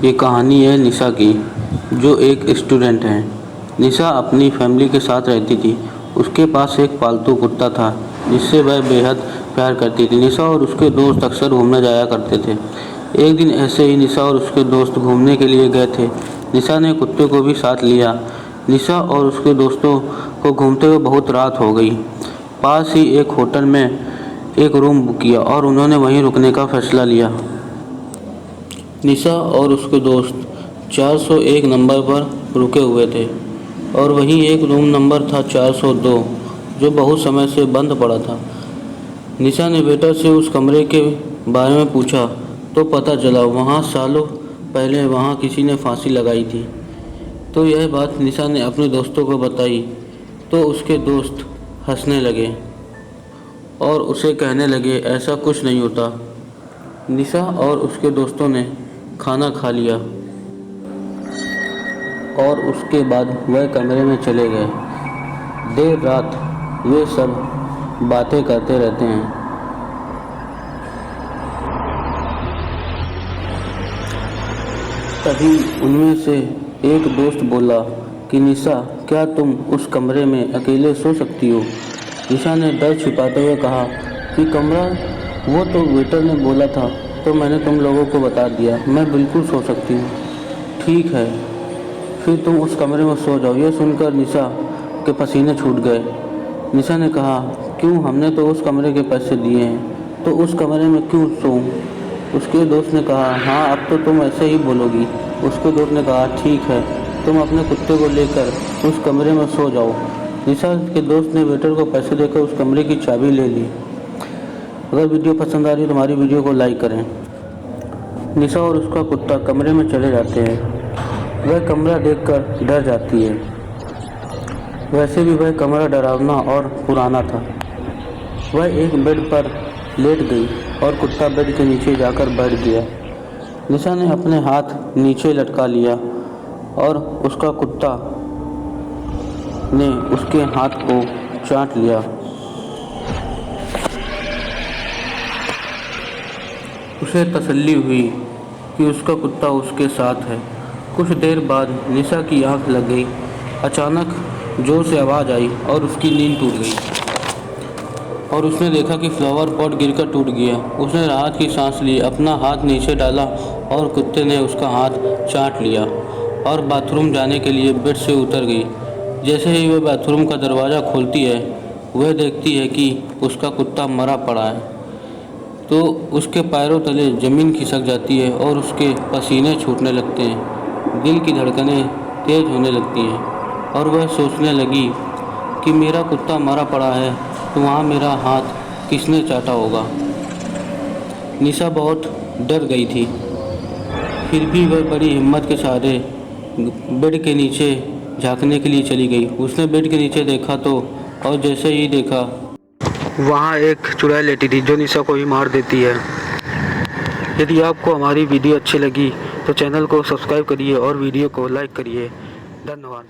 ये कहानी है निशा की, जो एक स्टूडेंट है। निशा अपनी फैमिली के साथ रहती थी। उसके पास एक पालतू कुत्ता था जिससे वह बेहद प्यार करती थी। निशा और उसके दोस्त अक्सर घूमने जाया करते थे। एक दिन ऐसे ही निशा और उसके दोस्त घूमने के लिए गए थे। निशा ने कुत्ते को भी साथ लिया। निशा और उसके दोस्तों को घूमते हुए बहुत रात हो गई। पास ही एक होटल में एक रूम बुक किया और उन्होंने वहीं रुकने का फैसला लिया। निशा और उसके दोस्त 401 नंबर पर रुके हुए थे और वहीं एक रूम नंबर था 402, जो बहुत समय से बंद पड़ा था। निशा ने वेटर से उस कमरे के बारे में पूछा तो पता चला वहाँ सालों पहले वहाँ किसी ने फांसी लगाई थी। तो यह बात निशा ने अपने दोस्तों को बताई तो उसके दोस्त हंसने लगे और उसे कहने लगे ऐसा कुछ नहीं होता। निशा और उसके दोस्तों ने खाना खा लिया और उसके बाद वह कमरे में चले गए। देर रात वे सब बातें करते रहते हैं। तभी उनमें से एक दोस्त बोला कि निशा, क्या तुम उस कमरे में अकेले सो सकती हो? निशा ने डर छिपाते हुए कहा कि कमरा, वो तो वेटर ने बोला था तो मैंने तुम लोगों को बता दिया। मैं बिल्कुल सो सकती हूँ। ठीक है, फिर तुम उस कमरे में सो जाओ। यह सुनकर निशा के पसीने छूट गए। निशा ने कहा, क्यों? हमने तो उस कमरे के पैसे दिए हैं, तो उस कमरे में क्यों सोऊं? उसके दोस्त ने कहा, हाँ अब तो तुम ऐसे ही बोलोगी। उसके दोस्त ने कहा, ठीक है, तुम अपने कुत्ते को लेकर उस कमरे में सो जाओ। निशा के दोस्त ने वेटर को पैसे देकर उस कमरे की चाबी ले ली। अगर वीडियो पसंद आ रही है तो हमारी वीडियो को लाइक करें। निशा और उसका कुत्ता कमरे में चले जाते हैं। वह कमरा देखकर डर जाती है। वैसे भी वह कमरा डरावना और पुराना था। वह एक बेड पर लेट गई और कुत्ता बेड के नीचे जाकर बैठ गया। निशा ने अपने हाथ नीचे लटका लिया और उसका कुत्ता ने उसके हाथ को चाट लिया। उसे तसल्ली हुई कि उसका कुत्ता उसके साथ है। कुछ देर बाद निशा की आंख लग गई। अचानक जोर से आवाज़ आई और उसकी नींद टूट गई और उसने देखा कि फ्लावर पॉट गिरकर टूट गया। उसने राहत की सांस ली, अपना हाथ नीचे डाला और कुत्ते ने उसका हाथ चाट लिया और बाथरूम जाने के लिए बेड से उतर गई। जैसे ही वह बाथरूम का दरवाज़ा खोलती है, वह देखती है कि उसका कुत्ता मरा पड़ा है। तो उसके पैरों तले ज़मीन खिसक जाती है और उसके पसीने छूटने लगते हैं। दिल की धड़कनें तेज़ होने लगती हैं और वह सोचने लगी कि मेरा कुत्ता मरा पड़ा है तो वहाँ मेरा हाथ किसने चाटा होगा। निशा बहुत डर गई थी, फिर भी वह बड़ी हिम्मत के सहारे बेड के नीचे झांकने के लिए चली गई। उसने बेड के नीचे देखा तो और जैसे ही देखा, वहाँ एक चुड़ैल लेटी थी जो निशा को ही मार देती है। यदि आपको हमारी वीडियो अच्छी लगी तो चैनल को सब्सक्राइब करिए और वीडियो को लाइक करिए। धन्यवाद।